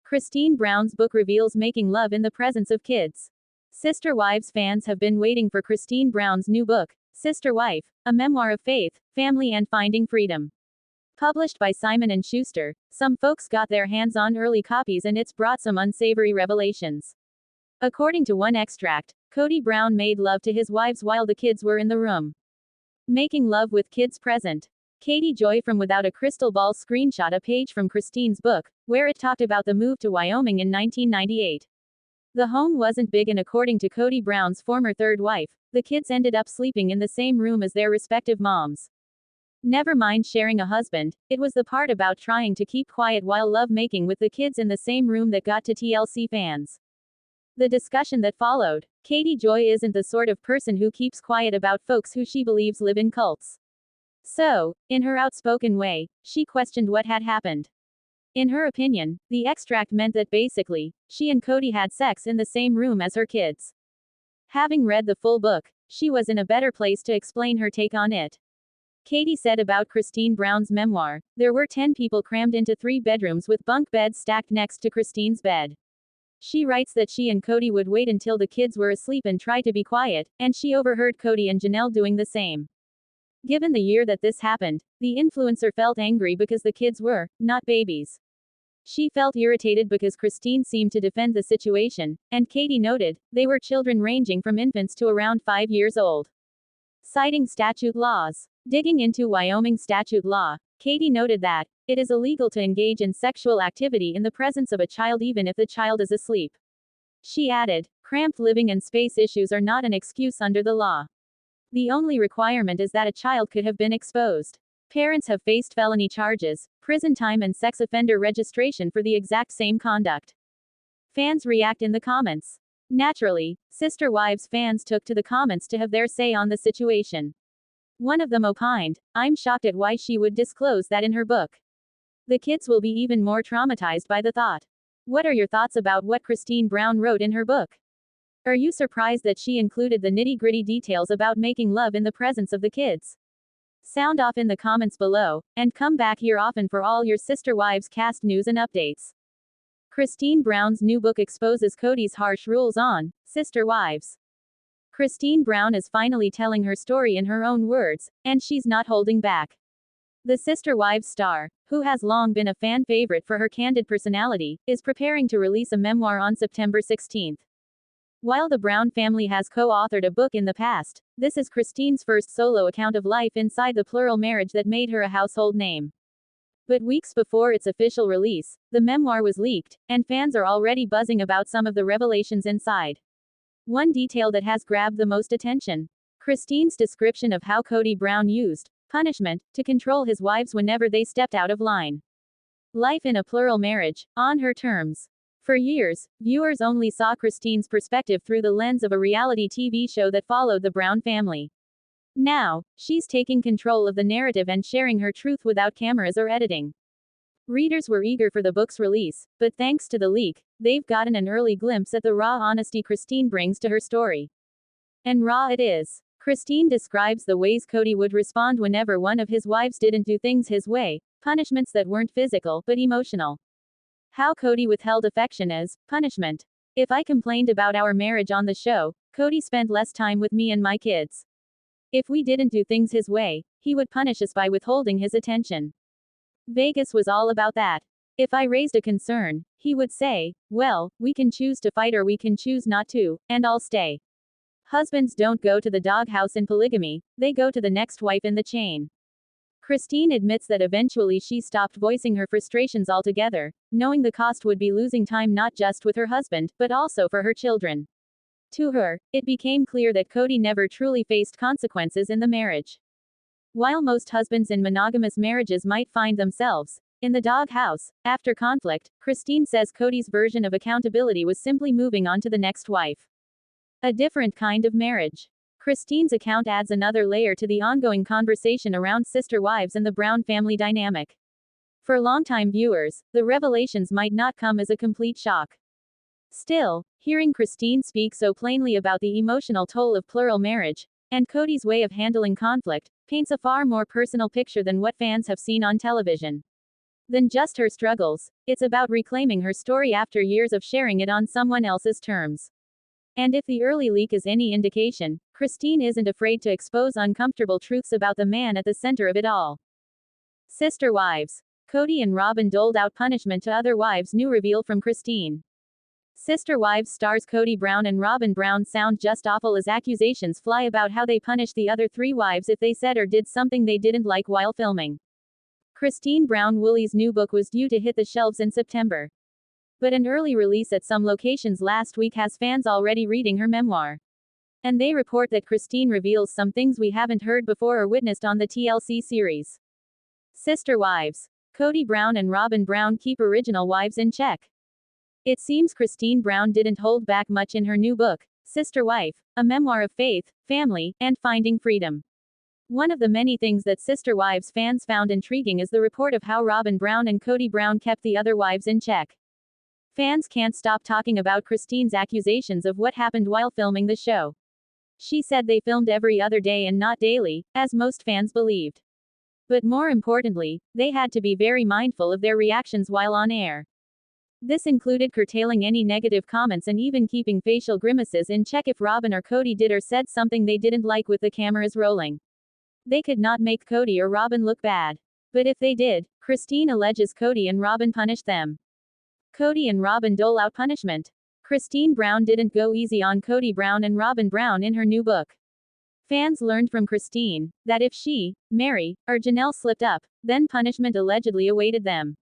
Christine Brown's book reveals making love in the presence of kids. Sister Wives fans have been waiting for Christine Brown's new book, Sister Wife, A Memoir of Faith, Family and Finding Freedom. Published by Simon Schuster, some folks got their hands on early copies and it's brought some unsavory revelations. According to one extract, Kody Brown made love to his wives while the kids were in the room. Making love with kids present. Katie Joy from Without a Crystal Ball screenshot a page from Christine's book, where it talked about the move to Wyoming in 1998. The home wasn't big, and according to Kody Brown's former third wife, the kids ended up sleeping in the same room as their respective moms. Never mind sharing a husband, it was the part about trying to keep quiet while lovemaking with the kids in the same room that got to TLC fans. The discussion that followed. Katie Joy isn't the sort of person who keeps quiet about folks who she believes live in cults. So, in her outspoken way, she questioned what had happened. In her opinion, the extract meant that basically, she and Kody had sex in the same room as her kids. Having read the full book, she was in a better place to explain her take on it. Katie said about Christine Brown's memoir, "There were 10 people crammed into 3 bedrooms with bunk beds stacked next to Christine's bed." She writes that she and Kody would wait until the kids were asleep and try to be quiet, and she overheard Kody and Janelle doing the same. Given the year that this happened, the influencer felt angry because the kids were not babies. She felt irritated because Christine seemed to defend the situation, and Katie noted, they were children ranging from infants to around 5 years old. Citing statute laws. Digging into Wyoming statute law, Katie noted that it is illegal to engage in sexual activity in the presence of a child even if the child is asleep. She added, cramped living and space issues are not an excuse under the law. The only requirement is that a child could have been exposed. Parents have faced felony charges, prison time and sex offender registration for the exact same conduct. Fans react in the comments. Naturally, Sister Wives fans took to the comments to have their say on the situation. One of them opined, "I'm shocked at why she would disclose that in her book. The kids will be even more traumatized by the thought." What are your thoughts about what Christine Brown wrote in her book? Are you surprised that she included the nitty-gritty details about making love in the presence of the kids? Sound off in the comments below, and come back here often for all your Sister Wives cast news and updates. Christine Brown's new book exposes Kody's harsh rules on Sister Wives. Christine Brown is finally telling her story in her own words, and she's not holding back. The Sister Wives star, who has long been a fan favorite for her candid personality, is preparing to release a memoir on September 16. While the Brown family has co-authored a book in the past, this is Christine's first solo account of life inside the plural marriage that made her a household name. But weeks before its official release, the memoir was leaked, and fans are already buzzing about some of the revelations inside. One detail that has grabbed the most attention. Christine's description of how Kody Brown used punishment to control his wives whenever they stepped out of line. Life in a plural marriage, on her terms. For years, viewers only saw Christine's perspective through the lens of a reality TV show that followed the Brown family. Now, she's taking control of the narrative and sharing her truth without cameras or editing. Readers were eager for the book's release, but thanks to the leak, they've gotten an early glimpse at the raw honesty Christine brings to her story. And raw it is. Christine describes the ways Kody would respond whenever one of his wives didn't do things his way, punishments that weren't physical but emotional. How Kody withheld affection as punishment. "If I complained about our marriage on the show, Kody spent less time with me and my kids. If we didn't do things his way, he would punish us by withholding his attention. Vegas was all about that. If I raised a concern, he would say, well, we can choose to fight or we can choose not to, and I'll stay. Husbands don't go to the doghouse in polygamy, they go to the next wife in the chain." Christine admits that eventually she stopped voicing her frustrations altogether, knowing the cost would be losing time not just with her husband, but also for her children. To her, it became clear that Kody never truly faced consequences in the marriage. While most husbands in monogamous marriages might find themselves in the doghouse after conflict, Christine says Kody's version of accountability was simply moving on to the next wife. A different kind of marriage. Christine's account adds another layer to the ongoing conversation around sister wives and the Brown family dynamic. For longtime viewers, the revelations might not come as a complete shock. Still, hearing Christine speak so plainly about the emotional toll of plural marriage, and Kody's way of handling conflict, paints a far more personal picture than what fans have seen on television. than just her struggles. It's about reclaiming her story after years of sharing it on someone else's terms. And if the early leak is any indication, Christine isn't afraid to expose uncomfortable truths about the man at the center of it all. Sister wives. Kody and Robyn doled out punishment to other wives. New reveal from Christine. Sister Wives stars Kody Brown and Robyn Brown sound just awful as accusations fly about how they punished the other three wives if they said or did something they didn't like while filming. Christine Brown Woolley's new book was due to hit the shelves in September. But an early release at some locations last week has fans already reading her memoir. And they report that Christine reveals some things we haven't heard before or witnessed on the TLC series. Sister Wives. Kody Brown and Robyn Brown keep original wives in check. It seems Christine Brown didn't hold back much in her new book, Sister Wife, A Memoir of Faith, Family, and Finding Freedom. One of the many things that Sister Wives fans found intriguing is the report of how Robyn Brown and Kody Brown kept the other wives in check. Fans can't stop talking about Christine's accusations of what happened while filming the show. She said they filmed every other day and not daily, as most fans believed. But more importantly, they had to be very mindful of their reactions while on air. This included curtailing any negative comments and even keeping facial grimaces in check if Robyn or Kody did or said something they didn't like with the cameras rolling. They could not make Kody or Robyn look bad. But if they did, Christine alleges Kody and Robyn punished them. Kody and Robyn dole out punishment. Christine Brown didn't go easy on Kody Brown and Robyn Brown in her new book. Fans learned from Christine that if she, Mary, or Janelle slipped up, then punishment allegedly awaited them.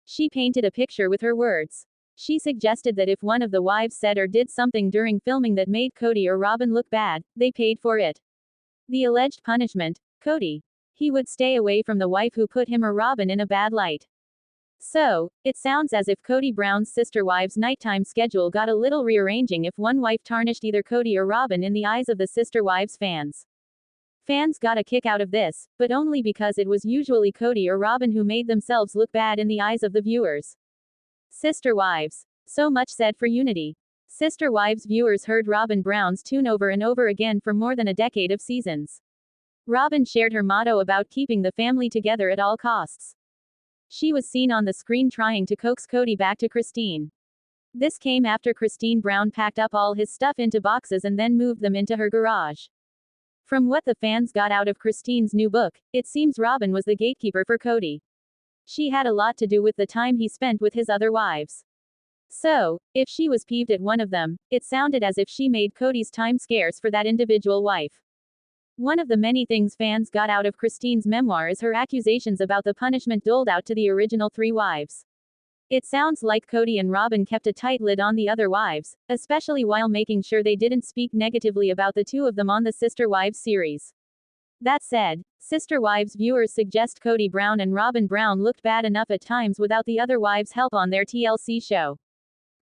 She painted a picture with her words. She suggested that if one of the wives said or did something during filming that made Kody or Robyn look bad, they paid for it. The alleged punishment, Kody. He would stay away from the wife who put him or Robyn in a bad light. So, it sounds as if Kody Brown's sister wives' nighttime schedule got a little rearranging if one wife tarnished either Kody or Robyn in the eyes of the sister wives fans. Fans got a kick out of this, but only because it was usually Kody or Robyn who made themselves look bad in the eyes of the viewers. Sister Wives. So much said for unity. Sister Wives viewers heard Robyn Brown's tune over and over again for more than a decade of seasons. Robyn shared her motto about keeping the family together at all costs. She was seen on the screen trying to coax Kody back to Christine. This came after Christine Brown packed up all his stuff into boxes and then moved them into her garage. From what the fans got out of Christine's new book, it seems Robyn was the gatekeeper for Kody. She had a lot to do with the time he spent with his other wives. So, if she was peeved at one of them, it sounded as if she made Kody's time scarce for that individual wife. One of the many things fans got out of Christine's memoir is her accusations about the punishment doled out to the original three wives. It sounds like Kody and Robyn kept a tight lid on the other wives, especially while making sure they didn't speak negatively about the two of them on the Sister Wives series. That said, Sister Wives viewers suggest Kody Brown and Robyn Brown looked bad enough at times without the other wives' help on their TLC show.